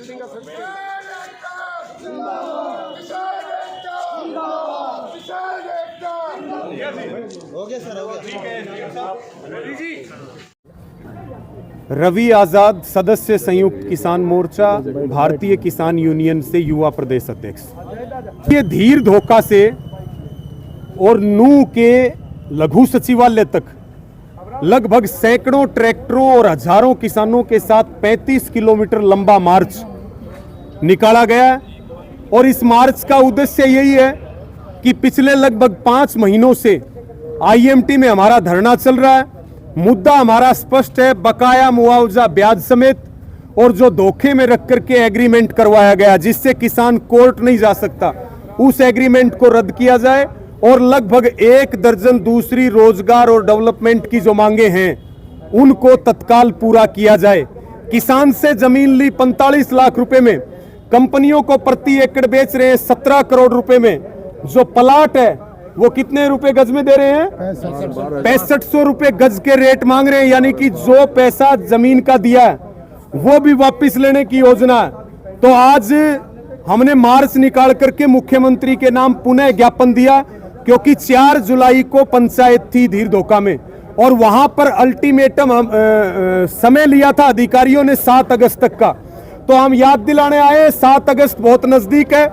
Building का हो गया सर, हो गया। रवि आजाद, सदस्य संयुक्त किसान मोर्चा, भारतीय किसान यूनियन से युवा प्रदेश अध्यक्ष। ये धीर धोखा से और नूह के लघु सचिवालय तक लगभग सैकड़ों ट्रैक्टरों और हजारों किसानों के साथ 35 किलोमीटर लंबा मार्च निकाला गया और इस मार्च का उद्देश्य यही है कि पिछले लगभग 5 महीनों से आईएमटी में हमारा धरना चल रहा है। मुद्दा हमारा स्पष्ट है, बकाया मुआवजा ब्याज समेत, और जो धोखे में रख करके एग्रीमेंट करवाया गया जिससे किसान कोर्ट नहीं जा सकता, उस एग्रीमेंट को रद्द किया जाए और लगभग 1 दर्जन दूसरी रोजगार और डेवलपमेंट की जो मांगे हैं उनको तत्काल पूरा किया जाए। किसान से जमीन ली 45 लाख रुपए में, कंपनियों को प्रति एकड़ बेच रहे हैं 17 करोड़ रुपए में। जो प्लाट है वो कितने रुपए गज में दे रहे हैं? 6500 रुपए गज के रेट मांग रहे हैं, यानी कि जो पैसा जमीन का दिया है वो भी वापस लेने की योजना है। तो आज हमने मार्च निकाल करके मुख्यमंत्री के नाम पुनः ज्ञापन दिया, क्योंकि 4 जुलाई को पंचायत थी धीर धोखा में और वहां पर अल्टीमेटम समय लिया था अधिकारियों ने 7 अगस्त तक का। तो हम याद दिलाने आए, 7 अगस्त बहुत नजदीक है।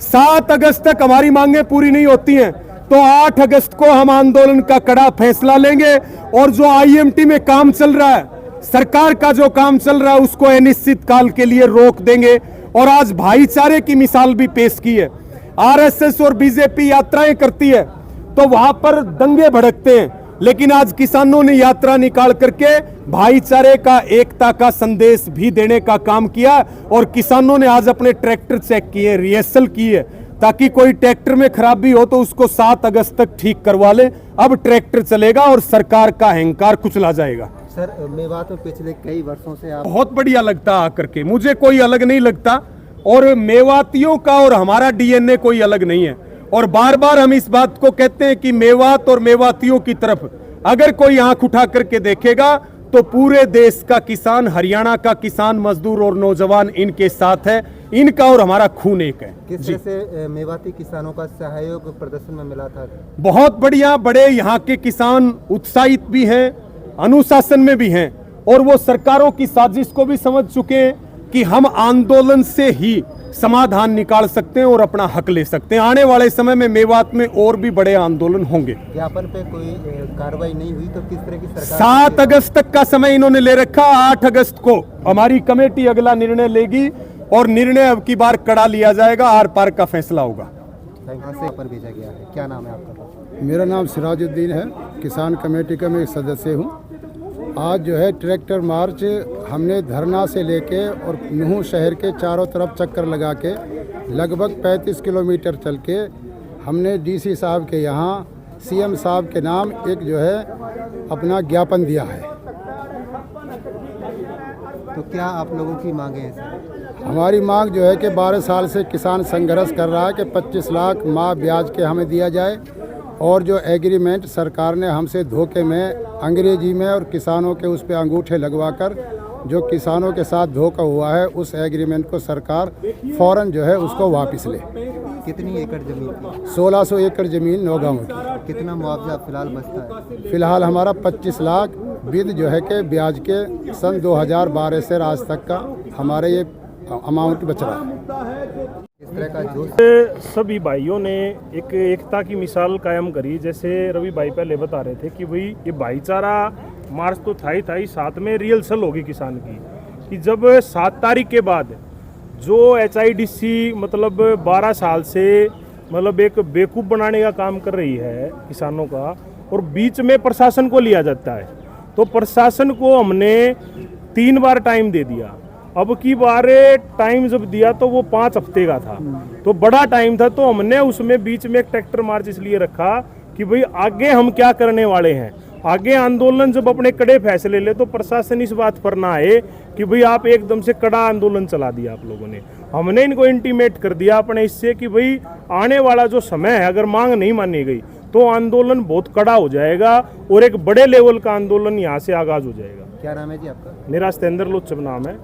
7 अगस्त तक हमारी मांगे पूरी नहीं होती हैं तो 8 अगस्त को हम आंदोलन का कड़ा फैसला लेंगे और जो आईएमटी में काम चल रहा है, सरकार का जो काम चल रहा है, उसको अनिश्चित काल के लिए रोक देंगे। और आज भाईचारे की मिसाल भी पेश की है। आरएसएस और बीजेपी यात्राएं करती है तो वहां पर दंगे भड़कते हैं, लेकिन आज किसानों ने यात्रा निकाल करके भाईचारे का, एकता का संदेश भी देने का काम किया और किसानों ने आज अपने ट्रैक्टर चेक किए, रिहर्सल की है, ताकि कोई ट्रैक्टर में खराबी हो तो उसको 7 अगस्त तक ठीक करवा ले। अब ट्रैक्टर चलेगा और सरकार का अहंकार कुचला जाएगा। सर, मेवात में पिछले कई वर्षों से आप बहुत बढ़िया लगता आकर के, मुझे कोई अलग नहीं लगता और मेवातियों का और हमारा डीएनए कोई अलग नहीं है। और बार बार हम इस बात को कहते हैं कि मेवात और मेवातियों की तरफ अगर कोई आंख उठा करके देखेगा तो पूरे देश का किसान, हरियाणा का किसान, मजदूर और नौजवान इनके साथ है। इनका और हमारा खून एक है। किस तरह से मेवाती किसानों का सहयोग प्रदर्शन में मिला था? बहुत बढ़िया, बड़े यहाँ के किसान उत्साहित भी हैं, अनुशासन में भी हैं और वो सरकारों की साजिश को भी समझ चुके हैं कि हम आंदोलन से ही समाधान निकाल सकते हैं और अपना हक ले सकते हैं। आने वाले समय में मेवात में और भी बड़े आंदोलन होंगे। ज्ञापन पे कोई कार्रवाई नहीं हुई तो किस तरह की सरकार? 7 अगस्त तक का समय इन्होंने ले रखा। 8 अगस्त को हमारी कमेटी अगला निर्णय लेगी और निर्णय अब की बार कड़ा लिया जाएगा, आर पार का फैसला होगा। पर भेजा गया है, क्या नाम है आपका? मेरा नाम सिराजुद्दीन है, किसान कमेटी का मैं एक सदस्य हूँ। आज जो है ट्रैक्टर मार्च हमने धरना से लेके और नूह शहर के चारों तरफ चक्कर लगा के लगभग 35 किलोमीटर चल के हमने डीसी साहब के यहाँ सीएम साहब के नाम एक जो है अपना ज्ञापन दिया है। तो क्या आप लोगों की मांगे हैं सर? हमारी मांग जो है कि 12 साल से किसान संघर्ष कर रहा है कि 25 लाख माह ब्याज के हमें दिया जाए और जो एग्रीमेंट सरकार ने हमसे धोखे में अंग्रेजी में और किसानों के उस पर अंगूठे लगवाकर जो किसानों के साथ धोखा हुआ है, उस एग्रीमेंट को सरकार फौरन जो है उसको वापस ले। कितनी एकड़ जमीन की? 1600 एकड़ जमीन नौगांव की। कितना मुआवजा फिलहाल बचता है? फिलहाल हमारा 25 लाख विद जो है कि ब्याज के सन 2012 से आज तक का हमारे ये अमाउंट बच रहा है। इस तरह का जोश सभी भाइयों ने एक एकता की मिसाल कायम करी। जैसे रवि भाई पहले बता रहे थे कि भाई ये भाईचारा मार्च तो था ही, साथ में रिहर्सल होगी किसान की कि जब 7 तारीख के बाद जो HIDC मतलब 12 साल से मतलब एक बेवकूफ़ बनाने का काम कर रही है किसानों का, और बीच में प्रशासन को लिया जाता है, तो प्रशासन को हमने 3 बार टाइम दे दिया। अब की बार टाइम जब दिया तो वो 5 हफ्ते का था, तो बड़ा टाइम था। तो हमने उसमें बीच में एक ट्रैक्टर मार्च इसलिए रखा कि भाई आगे हम क्या करने वाले हैं। आगे आंदोलन जब अपने कड़े फैसले ले तो प्रशासन इस बात पर ना आए कि भाई आप एकदम से कड़ा आंदोलन चला दिया आप लोगों ने। हमने इनको इंटीमेट कर दिया अपने इससे कि भाई आने वाला जो समय है अगर मांग नहीं मानी गई तो आंदोलन बहुत कड़ा हो जाएगा और एक बड़े लेवल का आंदोलन यहाँ से आगाज हो जाएगा। क्या नाम है जी आपका? मेरा सतेंद्र लोचन नाम है।